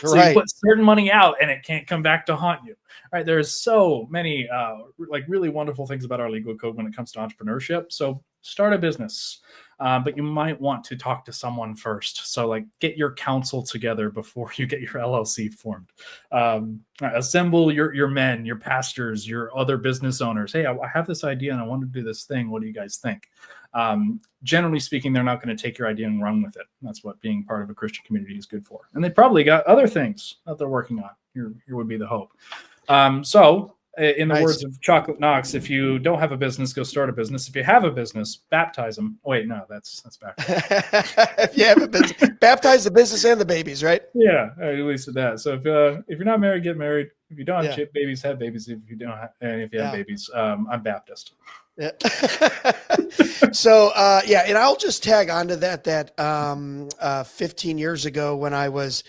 So Right. you put certain money out and it can't come back to haunt you. Right? There's so many like really wonderful things about our legal code when it comes to entrepreneurship. So start a business. But you might want to talk to someone first. So like get your counsel together before you get your LLC formed. Assemble your men, your pastors, your other business owners. Hey, I have this idea and I want to do this thing. What do you guys think? Generally speaking, they're not going to take your idea and run with it. That's what being part of a Christian community is good for. And they probably got other things that they're working on. Here would be the hope. In the words of Chocolate Knox, if you don't have a business, go start a business. If you have a business, baptize them. Oh, wait, no, that's backwards. If you have a business, baptize the business and the babies, right? Yeah, at least at that. So if you're not married, get married. If you don't have babies, have babies. If you don't have, and if you have babies, I'm Baptist. Yeah. So, and I'll just tag onto that 15 years ago when I was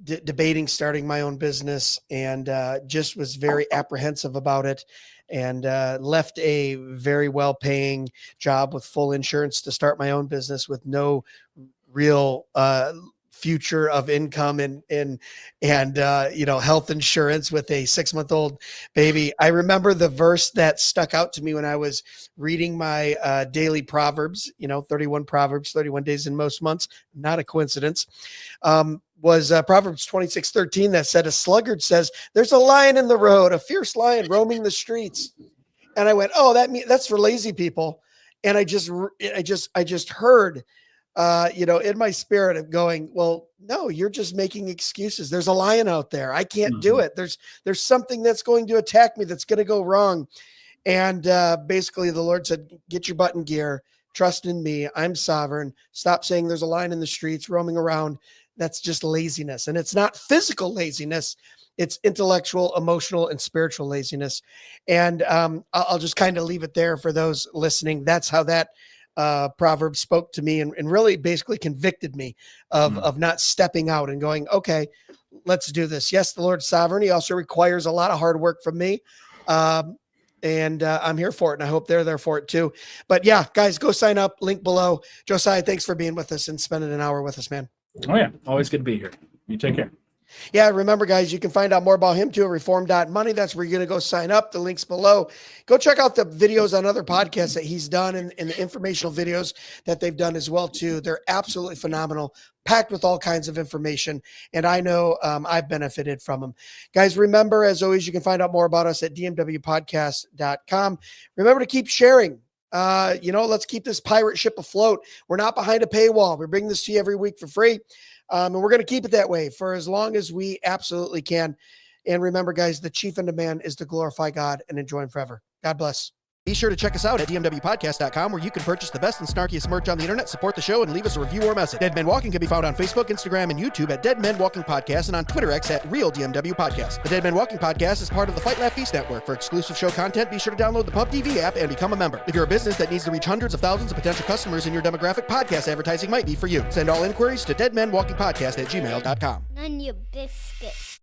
debating starting my own business and just was very apprehensive about it and left a very well-paying job with full insurance to start my own business with no real future of income and health insurance with a 6-month-old baby. I remember the verse that stuck out to me when I was reading my daily Proverbs, 31 Proverbs, 31 days in most months, not a coincidence. Was Proverbs 26:13 that said, a sluggard says, there's a lion in the road, a fierce lion roaming the streets. And I went, oh, that's for lazy people. And I just heard, in my spirit of going, well, no, you're just making excuses. There's a lion out there. I can't do it. There's something that's going to attack me. That's going to go wrong. And basically the Lord said, get your butt in gear, trust in me. I'm sovereign. Stop saying there's a lion in the streets roaming around. That's just laziness. And it's not physical laziness. It's intellectual, emotional, and spiritual laziness. And I'll just kind of leave it there for those listening. That's how that proverb spoke to me and really basically convicted me of not stepping out and going, okay, let's do this. Yes, the Lord's sovereign. He also requires a lot of hard work from me. And I'm here for it. And I hope they're there for it too. But yeah, guys, go sign up. Link below. Josiah, thanks for being with us and spending an hour with us, man. Oh yeah. Always good to be here. You take care. Yeah, remember, guys, you can find out more about him too at reform.money. That's where you're going to go sign up. The link's below. Go check out the videos on other podcasts that he's done and the informational videos that they've done as well too. They're absolutely phenomenal, packed with all kinds of information. And I know I've benefited from them. Guys, remember, as always, you can find out more about us at dmwpodcast.com. Remember to keep sharing. Let's keep this pirate ship afloat. We're not behind a paywall. We bring this to you every week for free. And we're going to keep it that way for as long as we absolutely can. And remember, guys, the chief end of man is to glorify God and enjoy him forever. God bless. Be sure to check us out at dmwpodcast.com, where you can purchase the best and snarkiest merch on the internet, support the show, and leave us a review or message. Dead Men Walking can be found on Facebook, Instagram, and YouTube at Dead Men Walking Podcast, and on Twitter X at Real DMW Podcast. The Dead Men Walking Podcast is part of the Fight Laugh Feast Network. For exclusive show content, be sure to download the PubTV app and become a member. If you're a business that needs to reach hundreds of thousands of potential customers in your demographic, podcast advertising might be for you. Send all inquiries to deadmenwalkingpodcast@gmail.com. None your biscuits.